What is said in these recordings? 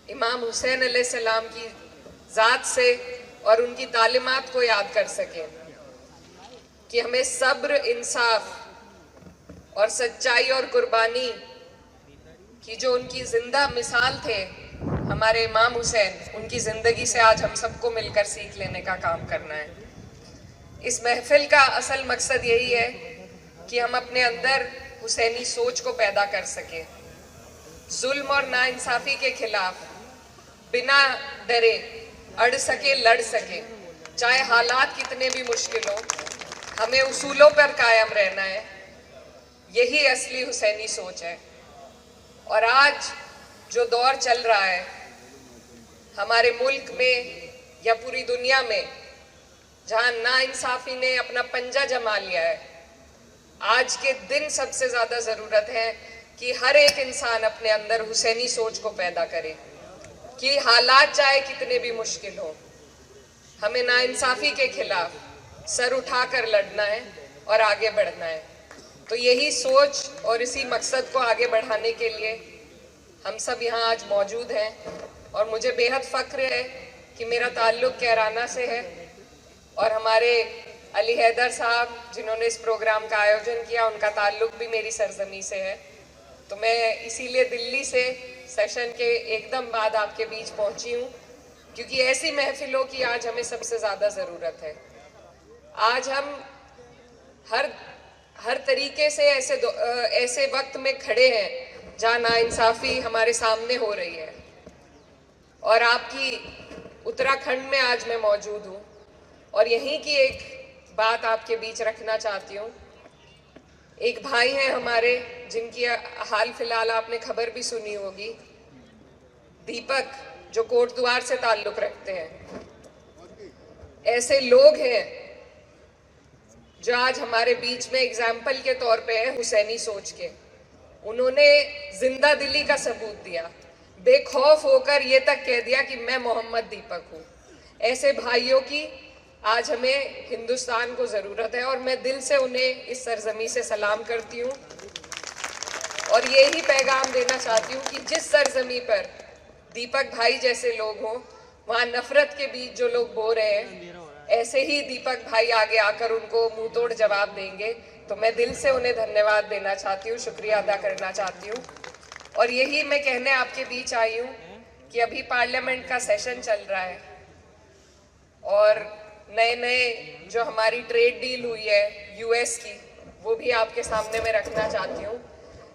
इमाम हुसैन अलैहिस्सलाम की ज़ात से और उनकी तालीमात को याद कर सकें कि हमें सब्र, इंसाफ और सच्चाई और कुर्बानी की जो उनकी जिंदा मिसाल थे हमारे इमाम हुसैन, उनकी ज़िंदगी से आज हम सबको मिलकर सीख लेने का काम करना है। इस महफिल का असल मकसद यही है कि हम अपने अंदर हुसैनी सोच को पैदा कर सकें, जुल्म और नाइंसाफ़ी के खिलाफ बिना डरे अड़ सके, लड़ सके, चाहे हालात कितने भी मुश्किल हो, हमें उसूलों पर कायम रहना है। यही असली हुसैनी सोच है। और आज जो दौर चल रहा है हमारे मुल्क में या पूरी दुनिया में, जहां नाइंसाफी ने अपना पंजा जमा लिया है, आज के दिन सबसे ज्यादा जरूरत है कि हर एक इंसान अपने अंदर हुसैनी सोच को पैदा करे कि हालात चाहे कितने भी मुश्किल हो, हमें नाइंसाफी के खिलाफ सर उठाकर लड़ना है और आगे बढ़ना है। तो यही सोच और इसी मकसद को आगे बढ़ाने के लिए हम सब यहाँ आज मौजूद हैं। और मुझे बेहद फ़ख्र है कि मेरा ताल्लुक़ कैराना से है और हमारे अली हैदर साहब जिन्होंने इस प्रोग्राम का आयोजन किया, उनका ताल्लुक़ भी मेरी सरजमी से है। तो मैं इसीलिए दिल्ली से सेशन के एकदम बाद आपके बीच पहुंची हूं, क्योंकि ऐसी महफिलों की आज हमें सबसे ज़्यादा ज़रूरत है। आज हम हर तरीके से ऐसे वक्त में खड़े हैं जहाँ नाइंसाफ़ी हमारे सामने हो रही है। और आपकी उत्तराखंड में आज मैं मौजूद हूँ और यहीं की एक बात आपके बीच रखना चाहती हूँ। एक भाई हैं हमारे जिनकी हाल फिलहाल आपने खबर भी सुनी होगी, दीपक, जो कोटद्वार से ताल्लुक़ रखते हैं। ऐसे लोग हैं जो आज हमारे बीच में एग्जाम्पल के तौर पे हैं हुसैनी सोच के। उन्होंने जिंदा दिली का सबूत दिया, बेखौफ होकर ये तक कह दिया कि मैं मोहम्मद दीपक हूँ। ऐसे भाइयों की आज हमें हिंदुस्तान को ज़रूरत है और मैं दिल से उन्हें इस सरजमी से सलाम करती हूँ और यही पैगाम देना चाहती हूँ कि जिस सरजमी पर दीपक भाई जैसे लोग हों, वहाँ नफरत के बीच जो लोग बो रहे हैं, ऐसे ही दीपक भाई आगे आकर उनको मुंह तोड़ जवाब देंगे। तो मैं दिल से उन्हें धन्यवाद देना चाहती हूँ, शुक्रिया अदा करना चाहती हूँ। और यही मैं कहने आपके बीच आई हूँ कि अभी पार्लियामेंट का सेशन चल रहा है और नए जो हमारी ट्रेड डील हुई है यूएस की, वो भी आपके सामने मैं रखना चाहती हूँ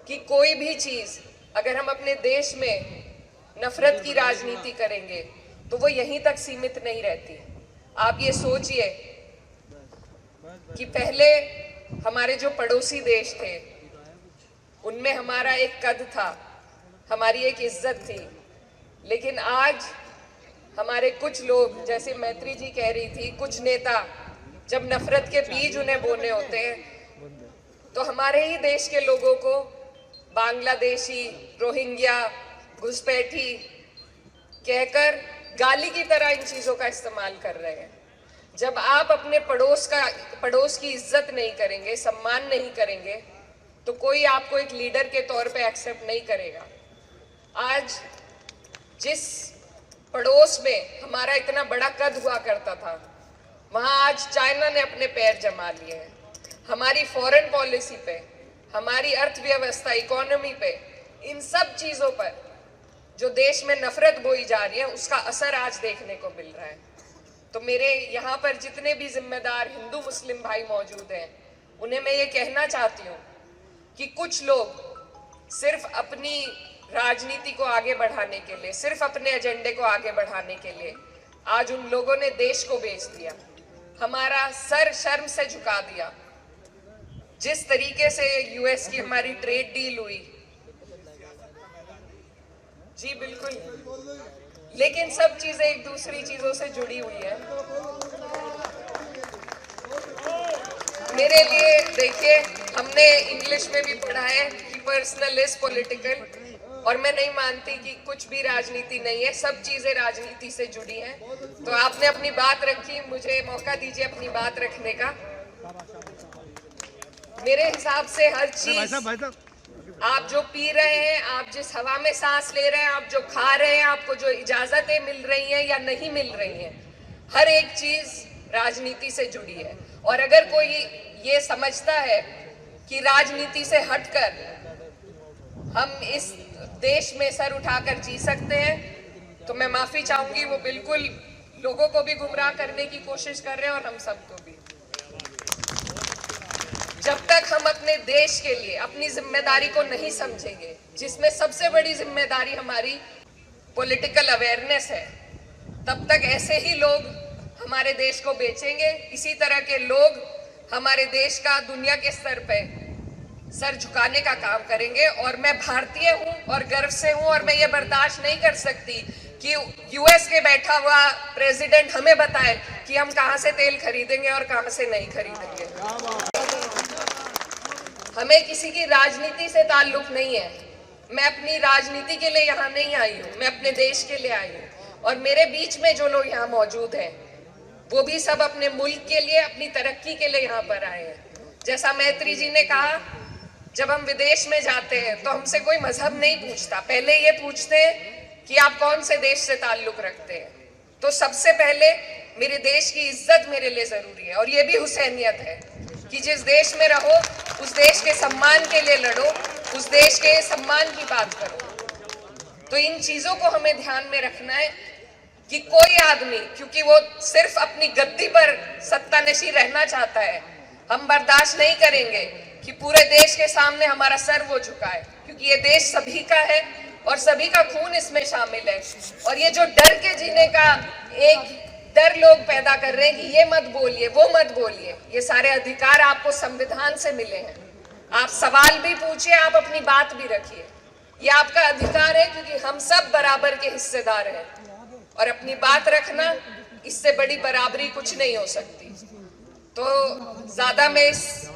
कि कोई भी चीज़ अगर हम अपने देश में नफरत की राजनीति करेंगे तो वो यहीं तक सीमित नहीं रहती। आप ये सोचिए कि पहले हमारे जो पड़ोसी देश थे उनमें हमारा एक कद था, हमारी एक इज्जत थी, लेकिन आज हमारे कुछ लोग, जैसे मैत्री जी कह रही थी, कुछ नेता जब नफरत के बीज उन्हें बोने होते हैं तो हमारे ही देश के लोगों को बांग्लादेशी, रोहिंग्या, घुसपैठी कहकर गाली की तरह इन चीज़ों का इस्तेमाल कर रहे हैं। जब आप अपने पड़ोस की इज्जत नहीं करेंगे, सम्मान नहीं करेंगे, तो कोई आपको एक लीडर के तौर पे एक्सेप्ट नहीं करेगा। आज जिस पड़ोस में हमारा इतना बड़ा कद हुआ करता था, वहाँ आज चाइना ने अपने पैर जमा लिए हैं। हमारी फॉरेन पॉलिसी पे, हमारी अर्थव्यवस्था, इकोनॉमी पे, इन सब चीज़ों पर जो देश में नफरत बोई जा रही है, उसका असर आज देखने को मिल रहा है। तो मेरे यहाँ पर जितने भी जिम्मेदार हिंदू मुस्लिम भाई मौजूद हैं, उन्हें मैं ये कहना चाहती हूँ कि कुछ लोग सिर्फ अपनी राजनीति को आगे बढ़ाने के लिए, सिर्फ अपने एजेंडे को आगे बढ़ाने के लिए आज उन लोगों ने देश को बेच दिया, हमारा सर शर्म से झुका दिया। जिस तरीके से यूएस की हमारी ट्रेड डील हुई, जी बिल्कुल, लेकिन सब चीजें एक दूसरी चीजों से जुड़ी हुई है। मेरे लिए देखिए, हमने इंग्लिश में भी पढ़ा है कि पर्सनल इज पॉलिटिकल, और मैं नहीं मानती कि कुछ भी राजनीति नहीं है, सब चीजें राजनीति से जुड़ी हैं। तो आपने अपनी बात रखी, मुझे मौका दीजिए अपनी बात रखने का। मेरे हिसाब से हर चीज आप जो पी रहे हैं, आप जिस हवा में सांस ले रहे हैं, आप जो खा रहे हैं, आपको जो इजाजतें मिल रही हैं या नहीं मिल रही हैं, हर एक चीज राजनीति से जुड़ी है। और अगर कोई ये समझता है कि राजनीति से हटकर हम इस देश में सर उठाकर जी सकते हैं, तो मैं माफी चाहूंगी। वो बिल्कुल लोगों को भी गुमराह करने की कोशिश कर रहे हैं और हम सबको भी। जब तक हम अपने देश के लिए अपनी जिम्मेदारी को नहीं समझेंगे, जिसमें सबसे बड़ी जिम्मेदारी हमारी पॉलिटिकल अवेयरनेस है, तब तक ऐसे ही लोग हमारे देश को बेचेंगे। इसी तरह के लोग हमारे देश का दुनिया के स्तर पे सर झुकाने का काम करेंगे। और मैं भारतीय हूं और गर्व से हूं, और मैं ये बर्दाश्त नहीं कर सकती कि यूएस के बैठा हुआ प्रेसिडेंट हमें बताए कि हम कहां से तेल खरीदेंगे और कहां से नहीं खरीदेंगे। हमें किसी की राजनीति से ताल्लुक नहीं है। मैं अपनी राजनीति के लिए यहाँ नहीं आई हूँ, मैं अपने देश के लिए आई हूँ। और मेरे बीच में जो लोग यहाँ मौजूद हैं, वो भी सब अपने मुल्क के लिए, अपनी तरक्की के लिए यहाँ पर आए हैं। जैसा मैत्री जी ने कहा, जब हम विदेश में जाते हैं तो हमसे कोई मजहब नहीं पूछता, पहले ये पूछते हैं कि आप कौन से देश से ताल्लुक रखते हैं। तो सबसे पहले मेरे देश की इज्जत मेरे लिए जरूरी है, और ये भी हुसैनियत है कि जिस देश में रहो उस देश के सम्मान के लिए लड़ो, उस देश के सम्मान की बात करो। तो इन चीजों को हमें ध्यान में रखना है कि कोई आदमी, क्योंकि वो सिर्फ अपनी गद्दी पर सत्तानशी रहना चाहता है, हम बर्दाश्त नहीं करेंगे कि पूरे देश के सामने हमारा सर वो झुकाए, क्योंकि ये देश सभी का है और सभी का खून इसमें शामिल है। और ये जो डर के जीने का एक डर लोग पैदा कर रहे हैं कि ये मत बोलिए, वो मत बोलिए, ये सारे अधिकार आपको संविधान से मिले हैं। आप सवाल भी पूछिए, आप अपनी बात भी रखिए, ये आपका अधिकार है, क्योंकि हम सब बराबर के हिस्सेदार हैं। और अपनी बात रखना, इससे बड़ी बराबरी कुछ नहीं हो सकती। तो ज्यादा मैं इस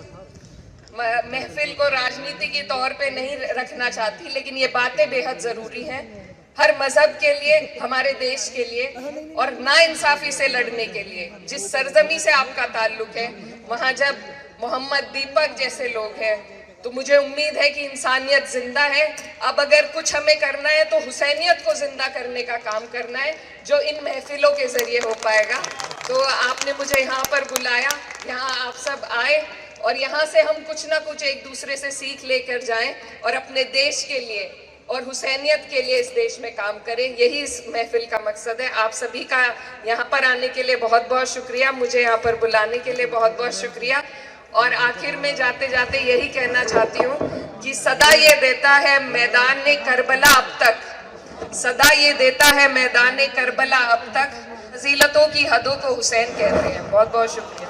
महफिल को राजनीति के तौर पे नहीं रखना चाहती, लेकिन ये बातें बेहद जरूरी हैं हर मजहब के लिए, हमारे देश के लिए, और नाइंसाफी से लड़ने के लिए। जिस सरजमी से आपका ताल्लुक है, वहां जब मोहम्मद दीपक जैसे लोग हैं, तो मुझे उम्मीद है कि इंसानियत जिंदा है। अब अगर कुछ हमें करना है तो हुसैनियत को जिंदा करने का काम करना है, जो इन महफिलों के जरिए हो पाएगा। तो आपने मुझे यहाँ पर बुलाया, यहाँ आप सब आए, और यहाँ से हम कुछ ना कुछ एक दूसरे से सीख लेकर जाएं और अपने देश के लिए और हुसैनियत के लिए इस देश में काम करें। यही इस महफिल का मकसद है। आप सभी का यहाँ पर आने के लिए बहुत बहुत शुक्रिया, मुझे यहाँ पर बुलाने के लिए बहुत बहुत शुक्रिया। और आखिर में जाते जाते यही कहना चाहती हूँ कि सदा ये देता है मैदान करबला अब तक, सदा ये देता है मैदान करबला अब तक, फजीलतों की हदों को हुसैन कहते हैं। बहुत बहुत शुक्रिया।